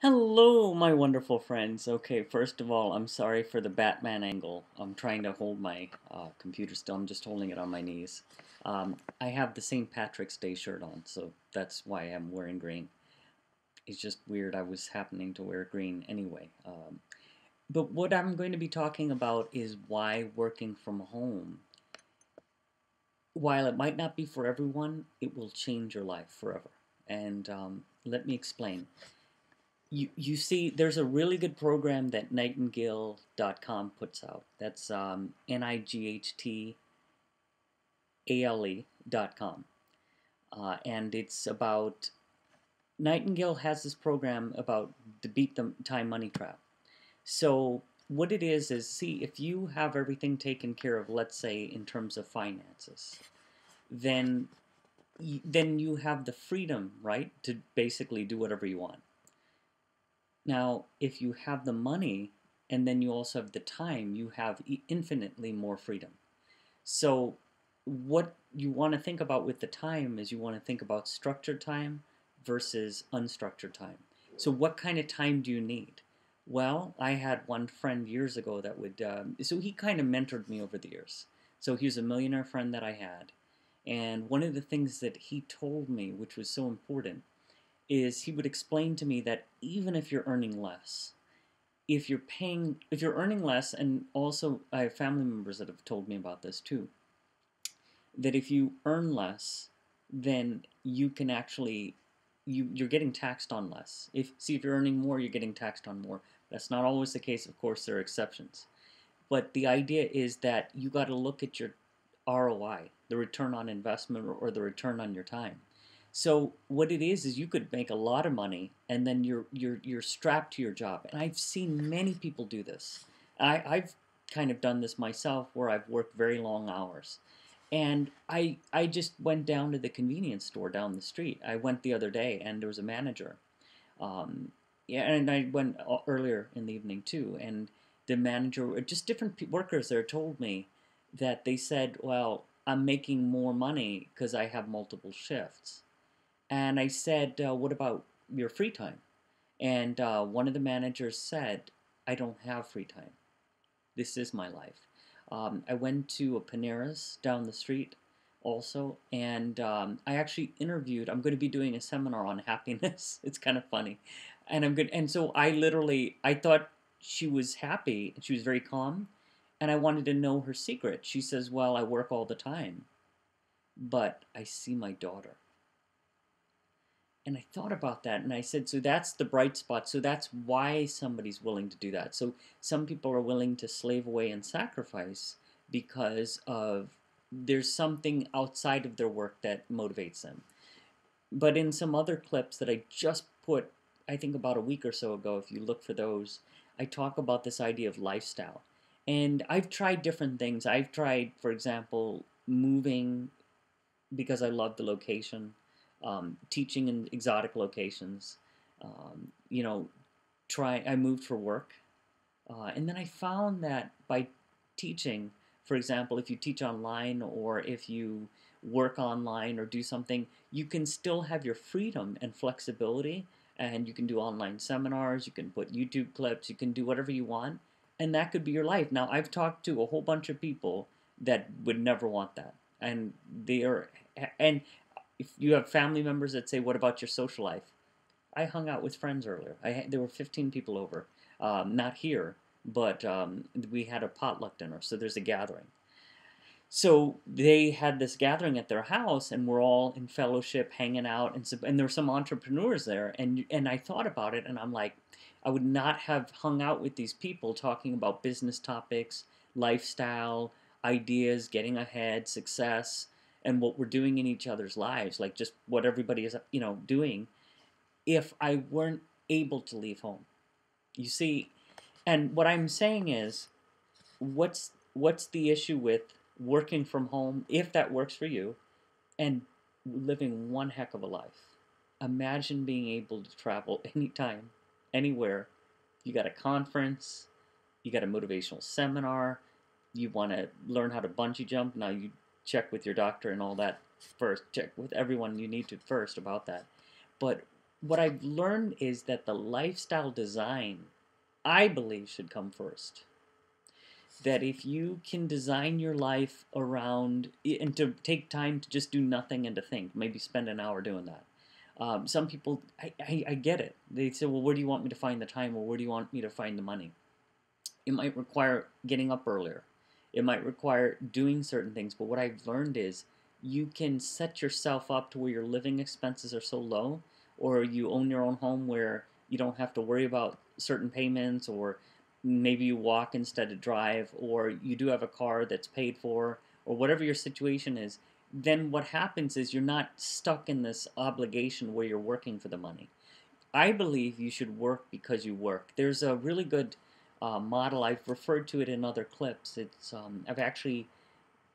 Hello, my wonderful friends. Okay, first of all, I'm sorry for the Batman angle. I'm trying to hold my computer still. I'm just holding it on my knees. I have the St. Patrick's Day shirt on, so that's why I'm wearing green. It's just weird. I was happening to wear green anyway. But what I'm going to be talking about is why working from home, while it might not be for everyone, it will change your life forever. And let me explain. You see, there's a really good program that Nightingale.com puts out. That's NIGHTALE.com. And it's about, Nightingale has this program about the Beat the Time Money Trap. So what it is, see, if you have everything taken care of, let's say in terms of finances, then then you have the freedom, right, to basically do whatever you want. Now, if you have the money and then you also have the time, you have infinitely more freedom. So, what you want to think about with the time is you want to think about structured time versus unstructured time. So, what kind of time do you need? Well, I had one friend years ago that would, so he kind of mentored me over the years. So, he was a millionaire friend that I had. And one of the things that he told me, which was so important, is he would explain to me that even if you're earning less, if you're earning less, and also I have family members that have told me about this too, that if you earn less, then you can actually, you're getting taxed on less. If you're earning more, you're getting taxed on more. That's not always the case, of course, there are exceptions. But the idea is that you got to look at your ROI, the return on investment, or the return on your time. So what it is you could make a lot of money and then you're strapped to your job. And I've seen many people do this. I've kind of done this myself where I've worked very long hours. And I just went down to the convenience store down the street. I went the other day and there was a manager. Yeah, and I went earlier in the evening too. And the manager, just different workers there told me that they said, well, I'm making more money because I have multiple shifts. And I said, what about your free time? And one of the managers said, I don't have free time. This is my life. I went to a Panera's down the street also, and I actually interviewed. I'm going to be doing a seminar on happiness. It's kind of funny, and I'm good. And so I thought she was happy. She was very calm, and I wanted to know her secret. She says, "Well, I work all the time, but I see my daughter." And I thought about that and I said, so that's the bright spot. So that's why somebody's willing to do that. So some people are willing to slave away and sacrifice because of there's something outside of their work that motivates them. But in some other clips that I just put, I think about a week or so ago, if you look for those, I talk about this idea of lifestyle. And I've tried different things. I've tried, for example, moving because I love the location, teaching in exotic locations. You know, I moved for work, and then I found that by teaching, for example, if you teach online or if you work online or do something, you can still have your freedom and flexibility, and you can do online seminars, you can put YouTube clips, you can do whatever you want, and that could be your life. Now, I've talked to a whole bunch of people that would never want that, and they are, and if you have family members that say, "What about your social life?" I hung out with friends earlier. There were 15 people over, not here, but we had a potluck dinner, so there's a gathering. So they had this gathering at their house, and we're all in fellowship, hanging out, and there were some entrepreneurs there, and I thought about it, and I'm like, I would not have hung out with these people talking about business topics, lifestyle, ideas, getting ahead, success, and what we're doing in each other's lives, like just what everybody is, doing, if I weren't able to leave home. You see, and what I'm saying is, what's the issue with working from home if that works for you and living one heck of a life? Imagine being able to travel anytime, anywhere. You got a conference, you got a motivational seminar, you want to learn how to bungee jump. Now you check with your doctor and all that first. Check with everyone you need to first about that. But what I've learned is that the lifestyle design, I believe, should come first. That if you can design your life around and to take time to just do nothing and to think, maybe spend an hour doing that. Some people, I get it. They say, well, where do you want me to find the time, or where do you want me to find the money? It might require getting up earlier. It might require doing certain things. But what I've learned is you can set yourself up to where your living expenses are so low, or you own your own home where you don't have to worry about certain payments, or maybe you walk instead of drive, or you do have a car that's paid for, or whatever your situation is. Then what happens is you're not stuck in this obligation where you're working for the money. I believe you should work because you work. There's a really good model. I've referred to it in other clips.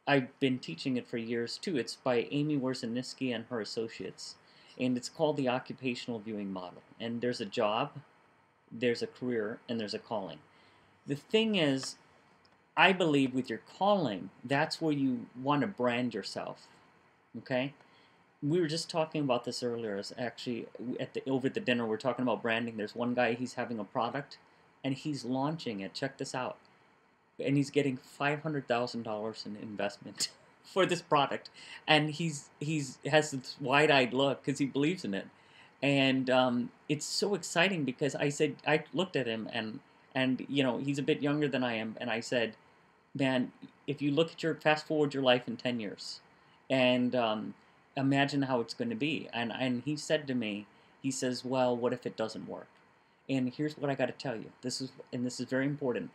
I've been teaching it for years too. It's by Amy Wierzynski and her associates, and it's called the occupational viewing model. And there's a job, there's a career, and there's a calling. The thing is, I believe with your calling, that's where you want to brand yourself. Okay, we were just talking about this earlier. Actually, over the dinner, we're talking about branding. There's one guy, he's having a product, and he's launching it. Check this out, and he's getting $500,000 in investment for this product, and he's has this wide-eyed look because he believes in it, and it's so exciting because I looked at him and he's a bit younger than I am, and I said, man, if you look at your fast forward your life in 10 years, and imagine how it's going to be. And he said to me, he says, well, what if it doesn't work? And here's what I got to tell you. This is very important.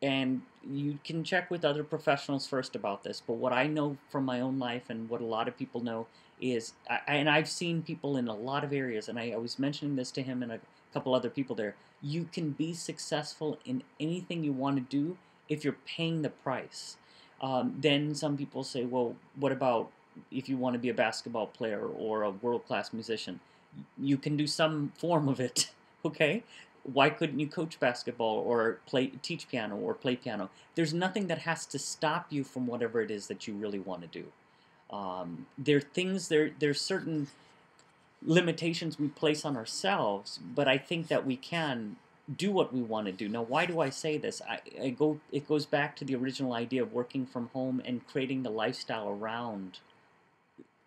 And you can check with other professionals first about this. But what I know from my own life and what a lot of people know is, and I've seen people in a lot of areas, and I was mentioning this to him and a couple other people there. You can be successful in anything you want to do if you're paying the price. Then some people say, well, what about if you want to be a basketball player or a world-class musician? You can do some form of it, okay? Why couldn't you coach basketball or teach piano or play piano? There's nothing that has to stop you from whatever it is that you really want to do. There's certain limitations we place on ourselves, but I think that we can do what we want to do. Now, why do I say this? It goes back to the original idea of working from home and creating the lifestyle around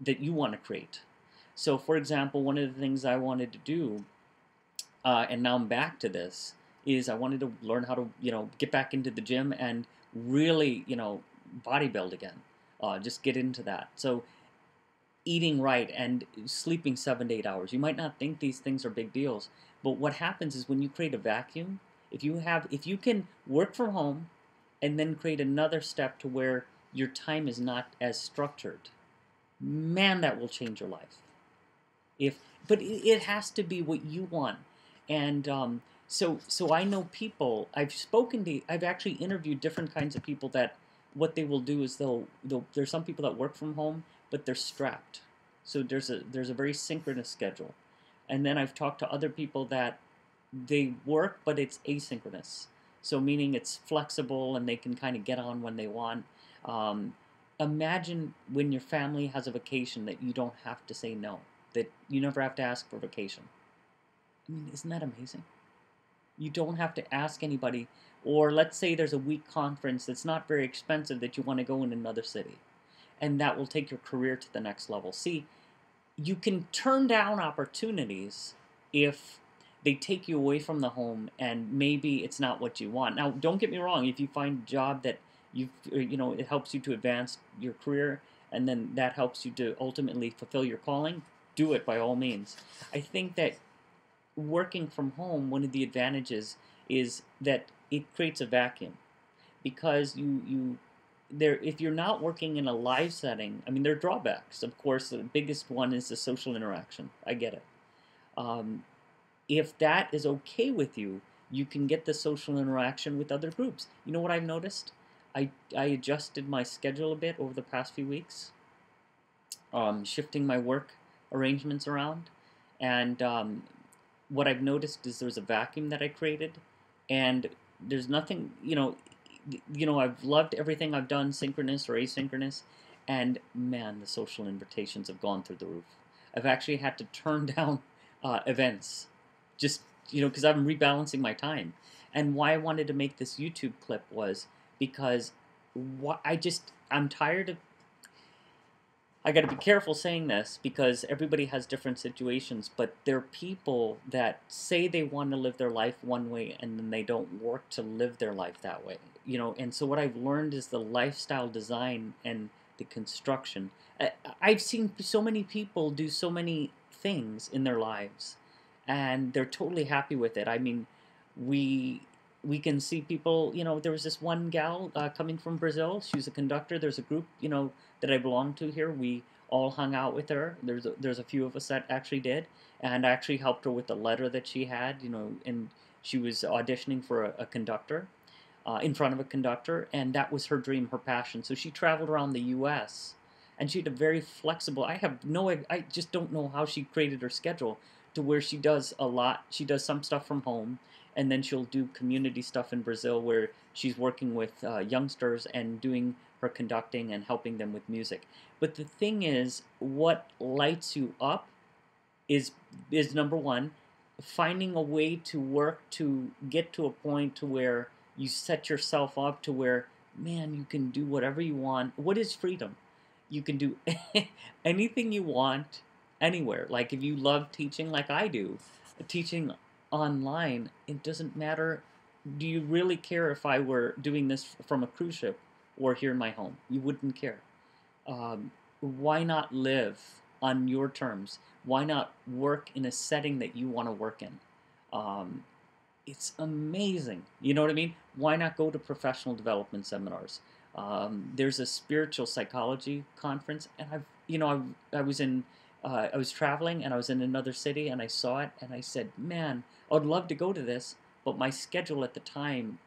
that you want to create. So, for example, one of the things I wanted to do, and now I'm back to this, is I wanted to learn how to, get back into the gym and really, bodybuild again. Just get into that. So, eating right and sleeping 7 to 8 hours. You might not think these things are big deals, but what happens is when you create a vacuum, if you can work from home and then create another step to where your time is not as structured, man, that will change your life. But it has to be what you want, and so I know people. I've actually interviewed different kinds of people that what they will do is there's some people that work from home, but they're strapped. So there's a very synchronous schedule, and then I've talked to other people that they work, but it's asynchronous. So meaning it's flexible and they can kind of get on when they want. Um, Imagine when your family has a vacation that you don't have to say no, that you never have to ask for vacation. I mean, isn't that amazing? You don't have to ask anybody. Or let's say there's a week conference that's not very expensive that you want to go in another city, and that will take your career to the next level. See, you can turn down opportunities if they take you away from the home and maybe it's not what you want. Now, don't get me wrong, if you find a job that it helps you to advance your career and then that helps you to ultimately fulfill your calling, do it by all means. I think that working from home, one of the advantages is that it creates a vacuum because you there if you're not working in a live setting. I mean, there are drawbacks. Of course, the biggest one is the social interaction. I get it. Um, if that is okay with you, you can get the social interaction with other groups. You know what I've noticed? I adjusted my schedule a bit over the past few weeks, shifting my work arrangements around, and what I've noticed is there's a vacuum that I created, and there's nothing, I've loved everything I've done, synchronous or asynchronous, and man, the social invitations have gone through the roof. I've actually had to turn down events, just because I'm rebalancing my time. And why I wanted to make this YouTube clip was because I'm tired of. I got to be careful saying this because everybody has different situations, but there are people that say they want to live their life one way and then they don't work to live their life that way. And so what I've learned is the lifestyle design and the construction. I've seen so many people do so many things in their lives and they're totally happy with it. I mean, we we can see people. There was this one gal coming from Brazil. She was a conductor. There's a group, that I belong to here. We all hung out with her. There's a few of us that actually did, and I actually helped her with the letter that she had. And she was auditioning for a conductor, in front of a conductor, and that was her dream, her passion. So she traveled around the U.S. and she had a very flexible. I just don't know how she created her schedule to where she does a lot. She does some stuff from home, and then she'll do community stuff in Brazil where she's working with youngsters and doing her conducting and helping them with music. But the thing is, what lights you up is number one, finding a way to work to get to a point to where you set yourself up to where, man, you can do whatever you want. What is freedom? You can do anything you want anywhere. Like if you love teaching like I do, teaching online, it doesn't matter. Do you really care if I were doing this from a cruise ship or here in my home? You wouldn't care. Why not live on your terms? Why not work in a setting that you want to work in? Um, it's amazing. You know what I mean? Why not go to professional development seminars? There's a spiritual psychology conference, and I was traveling, and I was in another city, and I saw it, and I said, man, I would love to go to this, but my schedule at the time,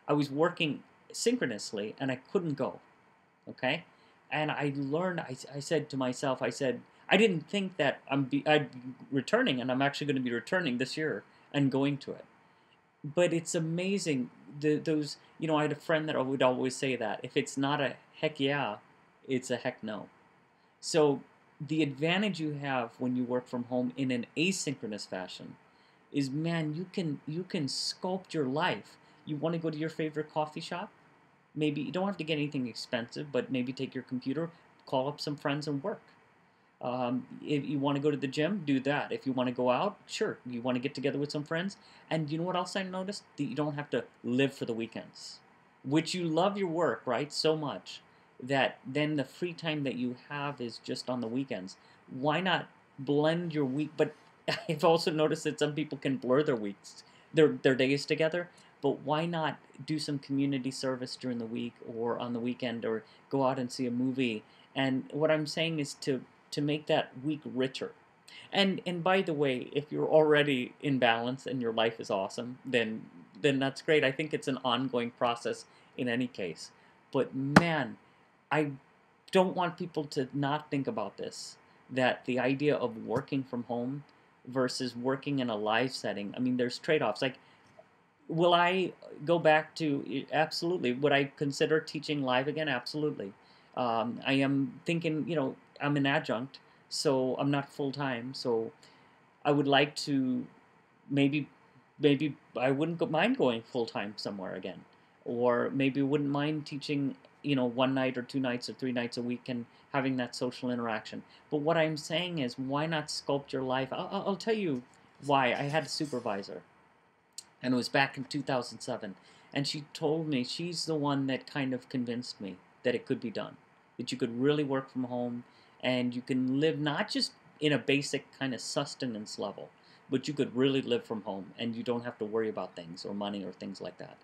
I was working synchronously, and I couldn't go. Okay, and I learned. I said to myself, I didn't think that I'd be returning, and I'm actually going to be returning this year and going to it. But it's amazing. Those, I had a friend that would always say that if it's not a heck yeah, it's a heck no. So the advantage you have when you work from home in an asynchronous fashion is, man, you can sculpt your life. You want to go to your favorite coffee shop? Maybe you don't have to get anything expensive, but maybe take your computer, call up some friends and work. If you want to go to the gym, do that. If you want to go out, sure. You want to get together with some friends. And you know what else I noticed? That you don't have to live for the weekends, which you love your work, right? So much that then the free time that you have is just on the weekends. Why not blend your week? But I've also noticed that some people can blur their weeks, their days together. But why not do some community service during the week or on the weekend or go out and see a movie? And what I'm saying is to make that week richer. And by the way, if you're already in balance and your life is awesome, then that's great. I think it's an ongoing process in any case. But man, I don't want people to not think about this. That the idea of working from home versus working in a live setting. I mean, there's trade-offs. Like, will I go back to absolutely? Would I consider teaching live again? Absolutely. I am thinking, I'm an adjunct, so I'm not full time. So I would like to maybe maybe I wouldn't mind going full time somewhere again, or maybe wouldn't mind teaching, one night or two nights or three nights a week and having that social interaction. But what I'm saying is, why not sculpt your life? I'll tell you why. I had a supervisor, and it was back in 2007, and she told me she's the one that kind of convinced me that it could be done, that you could really work from home and you can live not just in a basic kind of sustenance level, but you could really live from home and you don't have to worry about things or money or things like that.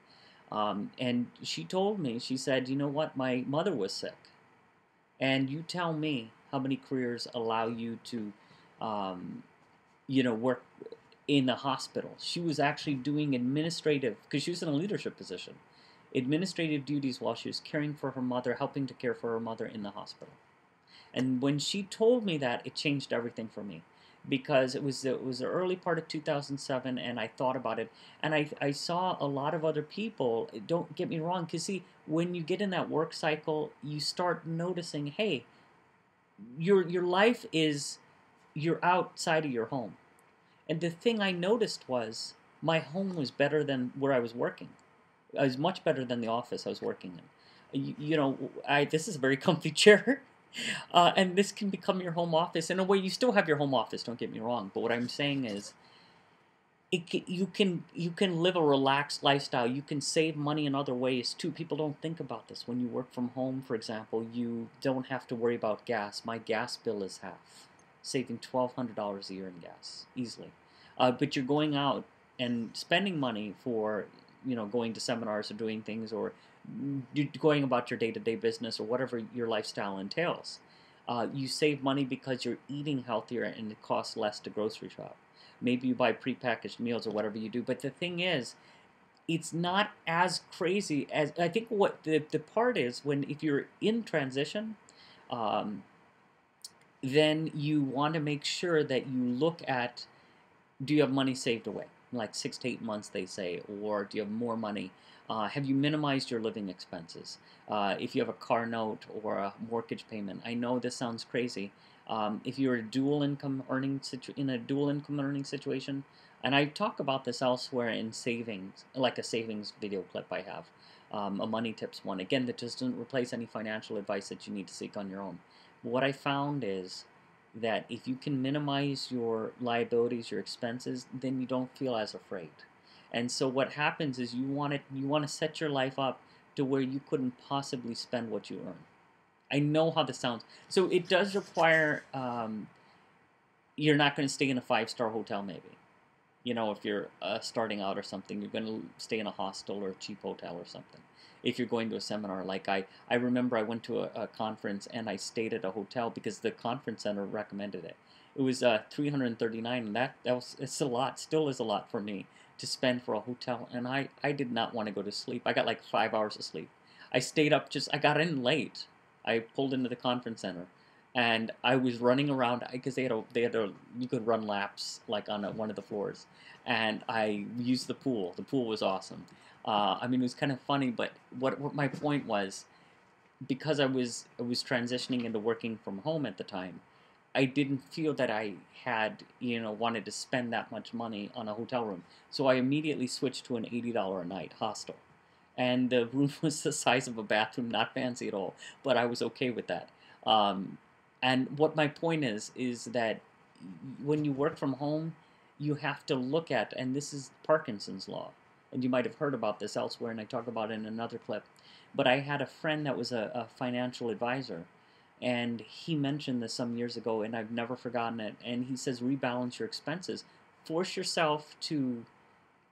And she told me, she said, you know what, my mother was sick, and you tell me how many careers allow you to, um, work in a hospital. She was actually doing administrative, because she was in a leadership position, administrative duties while she was caring for her mother, helping to care for her mother in the hospital. And when she told me that, it changed everything for me, because it was the early part of 2007, and I thought about it, and I saw a lot of other people. Don't get me wrong, because see, when you get in that work cycle, you start noticing, hey, your life is, you're outside of your home. And the thing I noticed was my home was better than where I was working. It was much better than the office I was working in. You know, this is a very comfy chair, and this can become your home office. In a way, you still have your home office. Don't get me wrong, but what I'm saying is, you can live a relaxed lifestyle. You can save money in other ways too. People don't think about this. When you work from home, for example, you don't have to worry about gas. My gas bill is half, saving $1,200 a year in gas easily. But you're going out and spending money for, going to seminars or doing things, or going about your day-to-day business, or whatever your lifestyle entails. You save money because you're eating healthier and it costs less to grocery shop. Maybe you buy prepackaged meals or whatever you do. But the thing is, it's not as crazy as I think. What the part is, when if you're in transition, um, then you want to make sure that you look at, do you have money saved away, like 6 to 8 months, they say, or do you have more money? Have you minimized your living expenses? If you have a car note or a mortgage payment, I know this sounds crazy. If you're in a dual income earning situation, and I talk about this elsewhere in savings, like a savings video clip I have, a money tips one. Again, that just doesn't replace any financial advice that you need to seek on your own. What I found is that if you can minimize your liabilities, your expenses, then you don't feel as afraid. And so what happens is you want to set your life up to where you couldn't possibly spend what you earn. I know how this sounds. So it does require, you're not going to stay in a 5-star hotel maybe. If you're starting out or something, you're going to stay in a hostel or a cheap hotel or something. If you're going to a seminar, like I remember I went to a conference and I stayed at a hotel because the conference center recommended it. It was 339, and it's a lot, still is a lot for me to spend for a hotel. And I did not want to go to sleep. I got like 5 hours of sleep. I stayed up, I got in late. I pulled into the conference center, and I was running around because you could run laps like on one of the floors, and I used the pool. The pool was awesome. I mean, it was kind of funny, but what my point was, because I was transitioning into working from home at the time, I didn't feel that I had wanted to spend that much money on a hotel room, so I immediately switched to an $80 a night hostel, and the room was the size of a bathroom, not fancy at all, but I was okay with that. Um, and what my point is that when you work from home, you have to look at, and this is Parkinson's law, and you might have heard about this elsewhere, and I talk about it in another clip. But I had a friend that was a financial advisor, and he mentioned this some years ago, and I've never forgotten it. And he says, rebalance your expenses. Force yourself to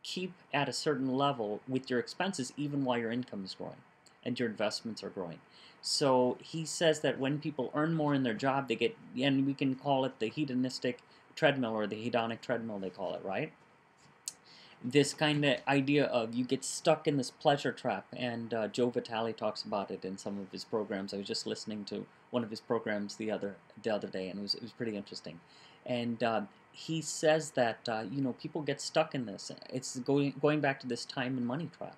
keep at a certain level with your expenses even while your income is growing and your investments are growing. So he says that when people earn more in their job, they get, and we can call it the hedonistic treadmill or the hedonic treadmill, they call it, right? This kind of idea of you get stuck in this pleasure trap, and Joe Vitale talks about it in some of his programs. I was just listening to one of his programs the other day, and it was pretty interesting. And he says that people get stuck in this. It's going back to this time and money trap.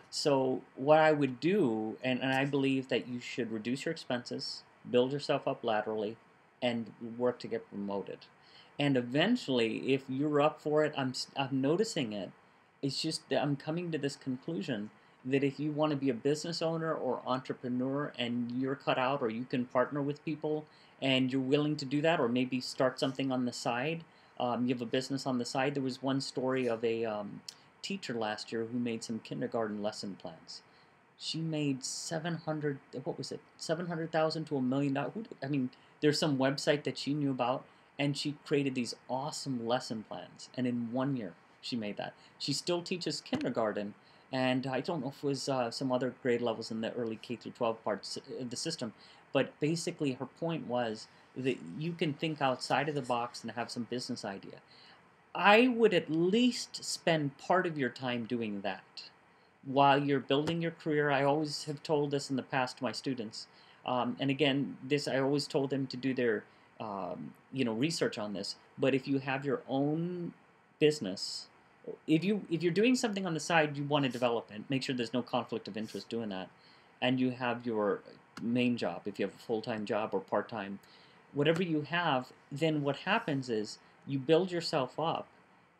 So what I would do, and I believe that you should reduce your expenses, build yourself up laterally, and work to get promoted. And eventually, if you're up for it, I'm noticing it. It's just that I'm coming to this conclusion that if you want to be a business owner or entrepreneur and you're cut out, or you can partner with people and you're willing to do that, or maybe start something on the side, you have a business on the side. There was one story of a teacher last year who made some kindergarten lesson plans. She made 700, what was it, 700,000 to $1 million. I mean, there's some website that she knew about, and she created these awesome lesson plans. And in 1 year, she made that. She still teaches kindergarten, and I don't know if it was some other grade levels in the early K through 12 parts of the system, but basically her point was that you can think outside of the box and have some business idea. I would at least spend part of your time doing that while you're building your career. I always have told this in the past to my students, and again, this I always told them to do their research on this. But if you have your own business, if you're doing something on the side, you want to develop it. Make sure there's no conflict of interest doing that, and you have your main job. If you have a full-time job or part-time, whatever you have, then what happens is you build yourself up,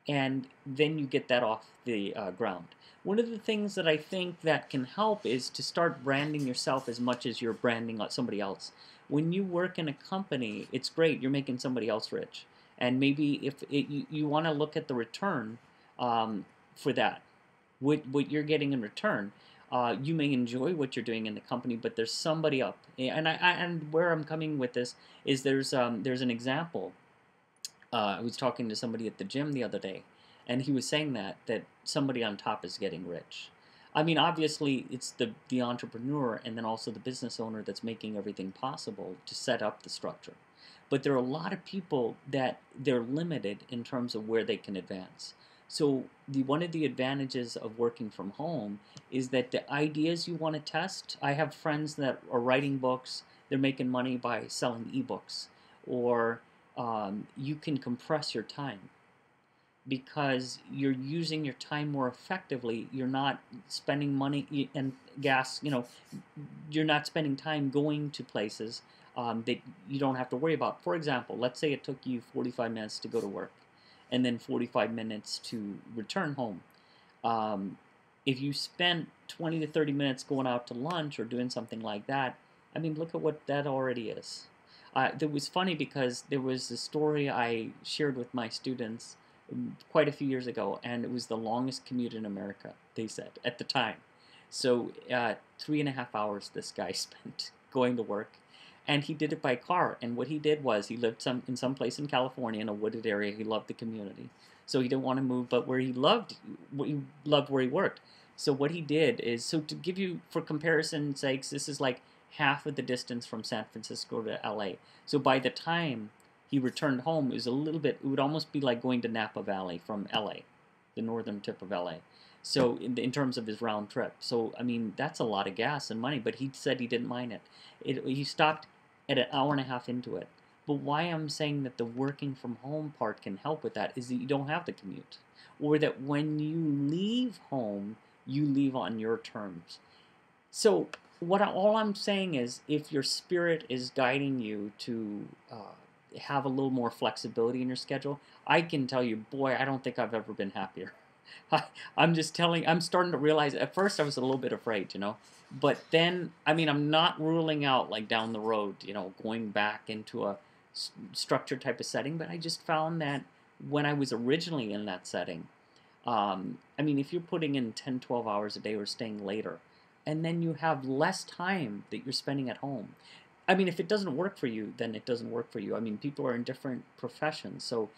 and then you get that off the ground. One of the things that I think that can help is to start branding yourself as much as you're branding somebody else. When you work in a company, it's great, you're making somebody else rich. And maybe if you want to look at the return for that, what you're getting in return. You may enjoy what you're doing in the company, but there's somebody up. And where I'm coming with this is there's an example. I was talking to somebody at the gym the other day, and he was saying that somebody on top is getting rich. I mean, obviously, it's the entrepreneur and then also the business owner that's making everything possible to set up the structure. But there are a lot of people that they're limited in terms of where they can advance. So one of the advantages of working from home is that the ideas you want to test. I have friends that are writing books. They're making money by selling ebooks, or you can compress your time because you're using your time more effectively. You're not spending money and gas. You're not spending time going to places that you don't have to worry about. For example, let's say it took you 45 minutes to go to work and then 45 minutes to return home. Um, if you spent 20 to 30 minutes going out to lunch or doing something like that, I mean, look at what that already is. It was funny because there was a story I shared with my students quite a few years ago, and it was the longest commute in America, they said, at the time. So 3.5 hours this guy spent going to work, and he did it by car. And what he did was he lived in some place in California in a wooded area. He loved the community, so he didn't want to move. But where he loved where he worked. So what he did is, so to give you for comparison sakes, this is like half of the distance from San Francisco to L.A. So by the time he returned home, it was a little bit. It would almost be like going to Napa Valley from L.A., the northern tip of L.A. So in terms of his round trip, so I mean that's a lot of gas and money. But he said he didn't mind it. He stopped at an hour and a half into it. But why I'm saying that the working from home part can help with that is that you don't have the commute, or that when you leave home, you leave on your terms. So all I'm saying is, if your spirit is guiding you to have a little more flexibility in your schedule, I can tell you, boy, I don't think I've ever been happier. I'm just telling. I'm starting to realize. At first, I was a little bit afraid, but then, I mean, I'm not ruling out like down the road, going back into a structured type of setting. But I just found that when I was originally in that setting, I mean, if you're putting in 10, 12 hours a day or staying later, and then you have less time that you're spending at home. I mean, if it doesn't work for you, then it doesn't work for you. I mean, people are in different professions. So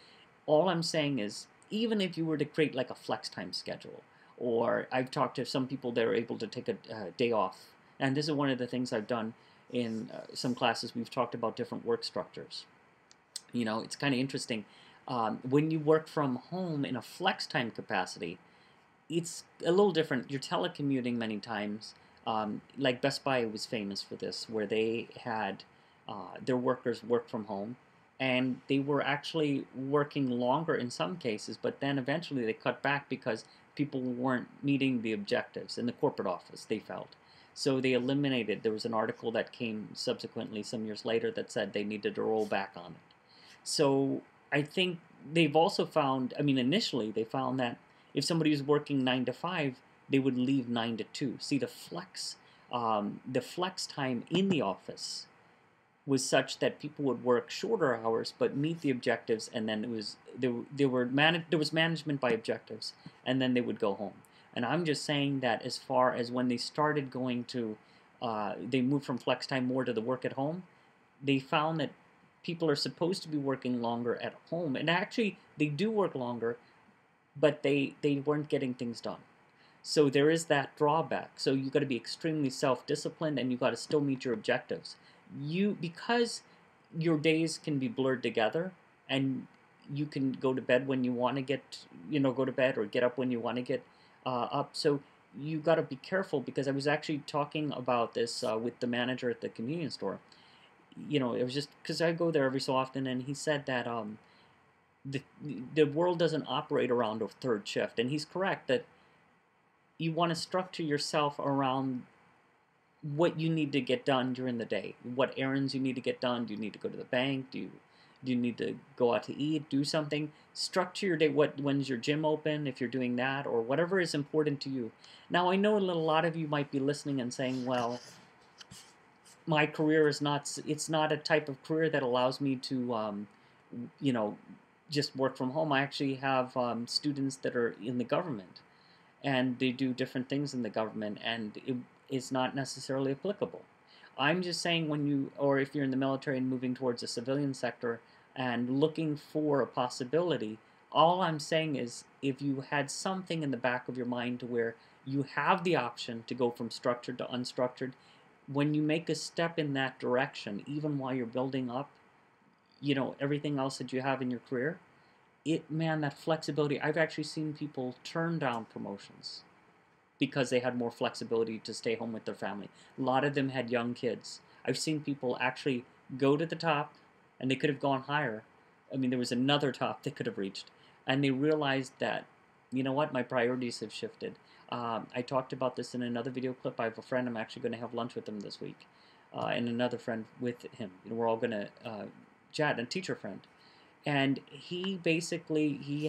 all I'm saying is, even if you were to create like a flex time schedule, or I've talked to some people that are able to take a day off, and this is one of the things I've done in some classes. We've talked about different work structures. It's kind of interesting. When you work from home in a flex time capacity, it's a little different. You're telecommuting many times. Like Best Buy was famous for this, where they had their workers work from home, and they were actually working longer in some cases, but then eventually they cut back because people weren't meeting the objectives in the corporate office, they felt. So they eliminated. There was an article that came subsequently some years later that said they needed to roll back on it. So I think they've also found, I mean, initially they found that if somebody was working 9 to 5, they would leave 9 to 2. See, the flex time in the office was such that people would work shorter hours but meet the objectives, and then there was management by objectives, and then they would go home. And I'm just saying that as far as when they started going to, they moved from flex time more to the work at home, they found that people are supposed to be working longer at home, and actually they do work longer, but they weren't getting things done. So there is that drawback. So you got to be extremely self-disciplined, and you got to still meet your objectives. Because your days can be blurred together, and you can go to bed when you want to go to bed, or get up when you want to get up. So you got to be careful, because I was actually talking about this with the manager at the convenience store. It was just because I go there every so often, and he said that the the world doesn't operate around a third shift, and he's correct that you want to structure yourself around what you need to get done during the day, what errands you need to get done. Do you need to go to the bank? Do you Do you need to go out to eat, do something? Structure your day. When's your gym open, if you're doing that, or whatever is important to you. Now, I know a lot of you might be listening and saying, well, my career is not, it's not a type of career that allows me to, you know, just work from home. I actually have students that are in the government, and they do different things in the government, and it is not necessarily applicable. I'm just saying, when you, or if you're in the military and moving towards the civilian sector and looking for a possibility, all I'm saying is, if you had something in the back of your mind to where you have the option to go from structured to unstructured, when you make a step in that direction, even while you're building up, everything else that you have in your career, man, that flexibility. I've actually seen people turn down promotions because they had more flexibility to stay home with their family. A lot of them had young kids. I've seen people actually go to the top, and they could have gone higher. I mean, there was another top they could have reached, and they realized that, you know what, my priorities have shifted. I talked about this in another video clip. I have a friend. I'm actually going to have lunch with him this week, and another friend with him. We're all going to chat, a teacher friend. And he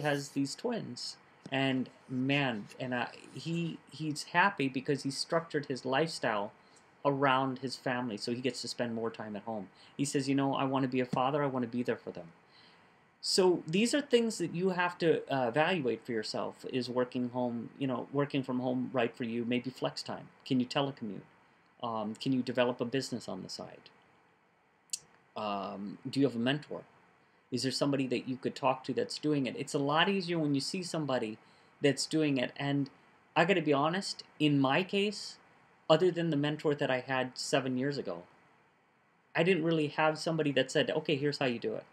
has these twins, and man, and he's happy because he structured his lifestyle around his family, so he gets to spend more time at home. He says, I want to be a father. I want to be there for them. So these are things that you have to evaluate for yourself. Is working from home right for you? Maybe flex time. Can you telecommute? Can you develop a business on the side? Do you have a mentor? Is there somebody that you could talk to that's doing it? It's a lot easier when you see somebody that's doing it. And I got to be honest, in my case, other than the mentor that I had 7 years ago, I didn't really have somebody that said, okay, here's how you do it.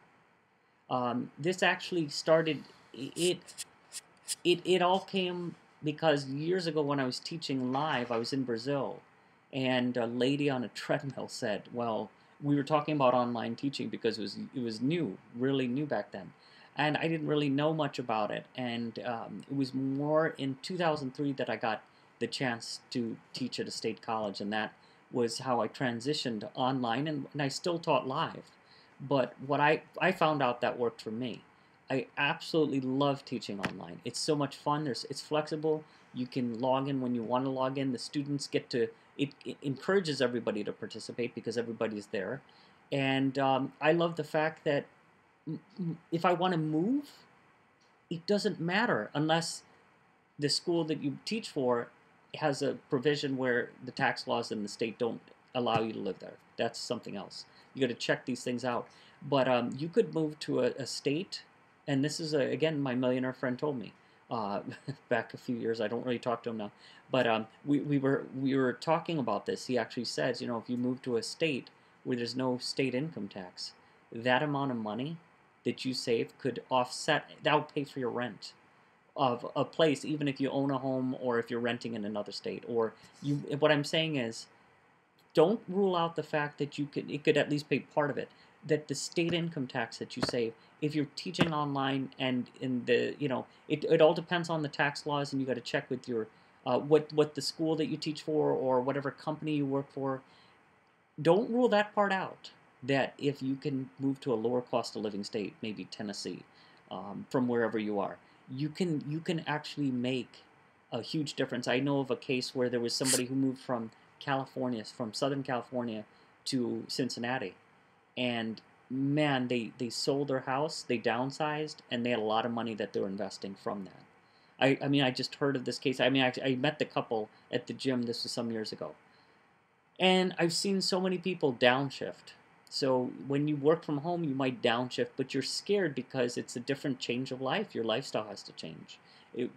This actually started, it all came because years ago when I was teaching live, I was in Brazil, and a lady on a treadmill said, well, we were talking about online teaching because it was new, really new back then, and I didn't really know much about it. And it was more in 2003 that I got the chance to teach at a state college, and that was how I transitioned online, and I still taught live. But what I found out that worked for me. I absolutely love teaching online. It's so much fun. It's flexible. You can log in when you want to log in. The students get to, it encourages everybody to participate because everybody's there. And I love the fact that if I want to move, it doesn't matter unless the school that you teach for has a provision where the tax laws in the state don't allow you to live there. That's something else. You got to check these things out. But you could move to a state, and this is, again, my millionaire friend told me back a few years. I don't really talk to him now. But we were talking about this. He actually says, if you move to a state where there's no state income tax, that amount of money that you save could offset, that would pay for your rent of a place, even if you own a home or if you're renting in another state. Or what I'm saying is, don't rule out the fact that it could at least pay part of it. That the state income tax that you save, if you're teaching online, and it all depends on the tax laws, and you got to check with your what the school that you teach for or whatever company you work for. Don't rule that part out. That if you can move to a lower cost of living state, maybe Tennessee, from wherever you are, you can actually make a huge difference. I know of a case where there was somebody who moved from Southern California to Cincinnati, and man, they sold their house, they downsized, and they had a lot of money that they were investing from that. I mean, I just heard of this case. I mean, I met the couple at the gym. This was some years ago, and I've seen so many people downshift. So when you work from home, you might downshift, but you're scared because it's a different change of life. Your lifestyle has to change.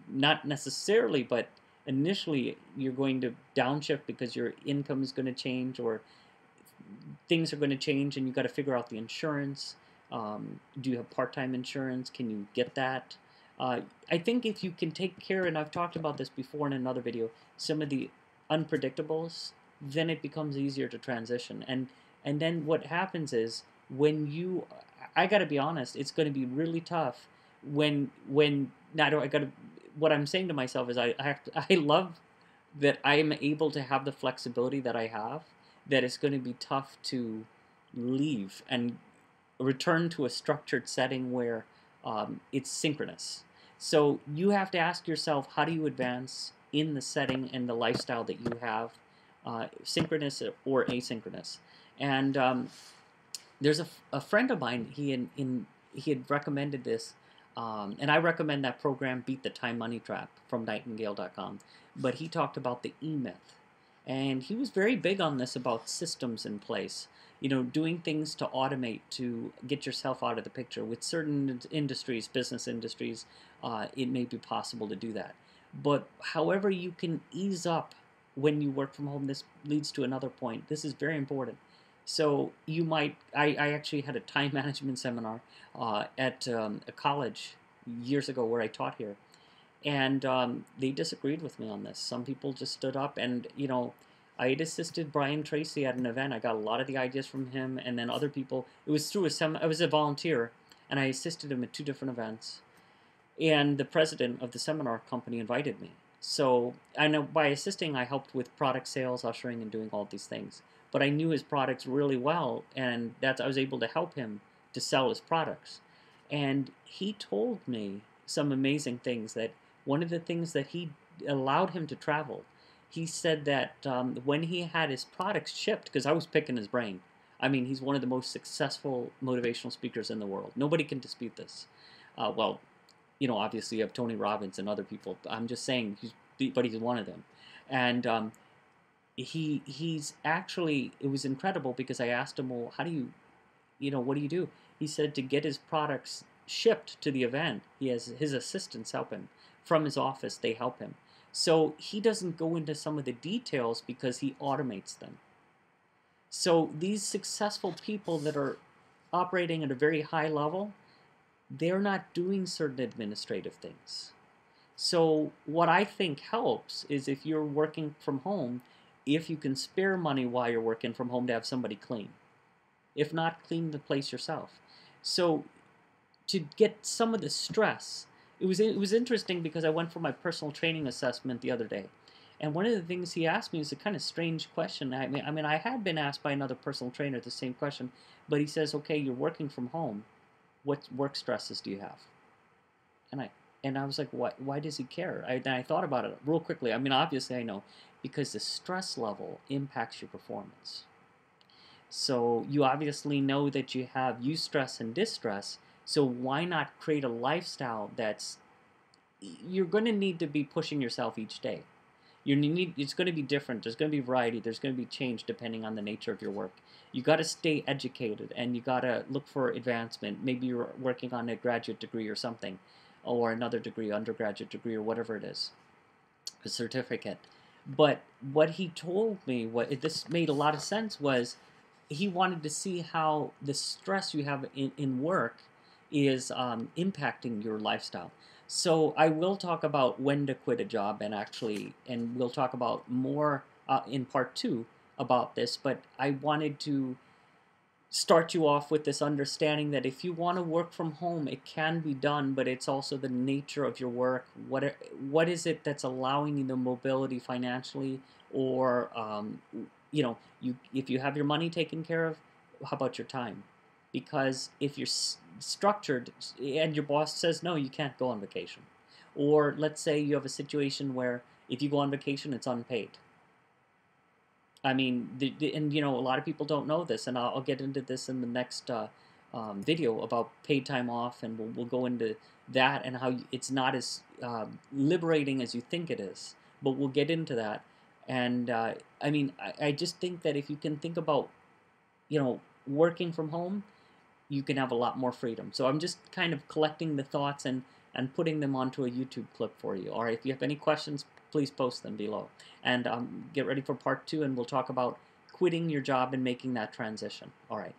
Not necessarily, but initially you're going to downshift because your income is going to change, or things are going to change, and you got to figure out the insurance. Do you have part-time insurance? Can you get that? I think if you can take care, and I've talked about this before in another video, some of the unpredictables, then it becomes easier to transition. And then what happens is, I got to be honest, it's going to be really tough when now I got to, what I'm saying to myself is, I love that I am able to have the flexibility that I have, that it's going to be tough to leave. And return to a structured setting where it's synchronous. So you have to ask yourself, how do you advance in the setting and the lifestyle that you have, synchronous or asynchronous? And there's a friend of mine. He had recommended this, and I recommend that program, Beat the Time Money Trap, from Nightingale.com. But he talked about the E Myth, and he was very big on this about systems in place. You know, doing things to automate to get yourself out of the picture. With certain industries, business industries, it may be possible to do that. But however you can ease up when you work from home, this leads to another point. This is very important. So you might, I actually had a time management seminar at a college years ago where I taught here, and they disagreed with me on this. Some people just stood up, and I had assisted Brian Tracy at an event. I got a lot of the ideas from him, and then other people. It was through I was a volunteer, and I assisted him at 2 different events. And the president of the seminar company invited me. So I know by assisting, I helped with product sales, ushering, and doing all these things. But I knew his products really well, and I was able to help him to sell his products. And he told me some amazing things. That one of the things that he allowed him to travel, he said that when he had his products shipped, because I was picking his brain. I mean, he's one of the most successful motivational speakers in the world. Nobody can dispute this. Well, obviously you have Tony Robbins and other people. I'm just saying, but he's one of them. And he's actually, it was incredible because I asked him, well, how do what do you do? He said to get his products shipped to the event, he has his assistants help him. From his office, they help him. So he doesn't go into some of the details because he automates them. So these successful people that are operating at a very high level, they're not doing certain administrative things. So what I think helps is if you're working from home, if you can spare money while you're working from home to have somebody clean. If not, clean the place yourself. So to get some of the stress, it was interesting because I went for my personal training assessment the other day. And one of the things he asked me was a kind of strange question. I mean, I had been asked by another personal trainer the same question, but he says, okay, you're working from home. What work stresses do you have? And I was like, why does he care? Then I thought about it real quickly. I mean, obviously I know, because the stress level impacts your performance. So you obviously know that you have eustress and distress, so why not create a lifestyle you're going to need to be pushing yourself each day. It's going to be different. There's going to be variety. There's going to be change depending on the nature of your work. You got to stay educated, and you got to look for advancement. Maybe you're working on a graduate degree or something, or another degree, undergraduate degree, or whatever it is, a certificate. But what he told me, this made a lot of sense, was he wanted to see how the stress you have in work is impacting your lifestyle. So I will talk about when to quit a job, and we'll talk about more in part 2 about this, but I wanted to start you off with this understanding that if you want to work from home, it can be done, but it's also the nature of your work. What is it that's allowing you the mobility financially, or if you have your money taken care of, how about your time? Because if you're structured and your boss says no, you can't go on vacation, or let's say you have a situation where if you go on vacation, it's unpaid. I mean, and a lot of people don't know this, and I'll get into this in the next video about paid time off, and we'll go into that and how it's not as liberating as you think it is. But we'll get into that. And I mean, I just think that if you can think about, working from home, you can have a lot more freedom. So I'm just kind of collecting the thoughts and putting them onto a YouTube clip for you. All right, if you have any questions, please post them below. And get ready for part 2, and we'll talk about quitting your job and making that transition. All right.